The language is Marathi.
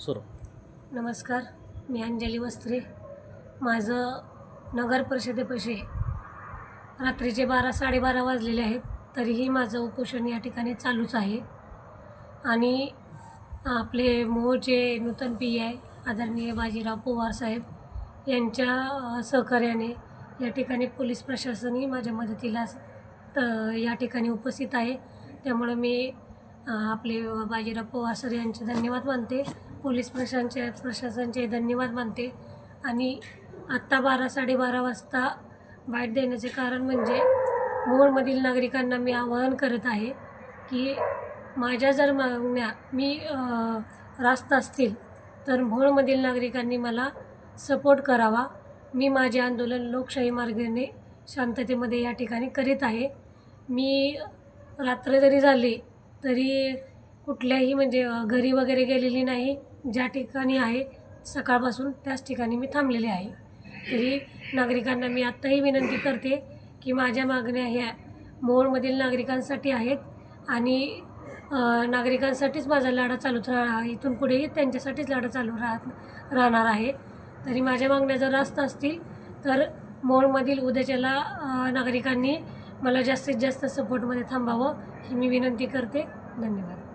सुरू. नमस्कार, मी अंजली वस्त्रे. माझं नगर परिषदेपाशी रात्रीचे 12-12:30 वाजलेले आहेत, तरीही माझं उपोषण या ठिकाणी चालूच आहे. आणि आपले मूळचे नूतन PI आदरणीय बाजीराव पवार साहेब यांच्या सहकार्याने या ठिकाणी पोलीस प्रशासनही माझ्या मदतीला या ठिकाणी उपस्थित आहे. त्यामुळे मी आपले बाजीराव पवार सर यांचे धन्यवाद मानते, पोलीस प्रशासनाचे धन्यवाद मानते. आणि आत्ता 12-12:30 वाजता बाईट देण्याचे कारण म्हणजे मोहोळमधील नागरिकांना मी आवाहन करत आहे की माझ्या जर मागण्या रास्त असतील तर मोहोळमधील नागरिकांनी मला सपोर्ट करावा. मी माझे आंदोलन लोकशाही मार्गाने शांततेमध्ये या ठिकाणी करीत आहे. मी रात्र जरी झाली तरी कुठल्याही म्हणजे घरी वगैरे गेलेली नाही. ज्या ठिकाणी आहे सकाळपासून त्याच ठिकाणी मी थांबलेले आहे. तरी नागरिकांना मी आत्ताही विनंती करते की माझ्या मागण्या ह्या मोहोळमधील नागरिकांसाठी आहेत आणि नागरिकांसाठीच माझा लढा चालूच इथून पुढेही त्यांच्यासाठीच लढा चालू राहणार आहे. तरी माझ्या मागण्या जर रास्त असतील तर मोहोळमधील उद्याच्याला नागरिकांनी मला जास्तीत जास्त सपोर्टमध्ये थांबावं ही मी विनंती करते. धन्यवाद.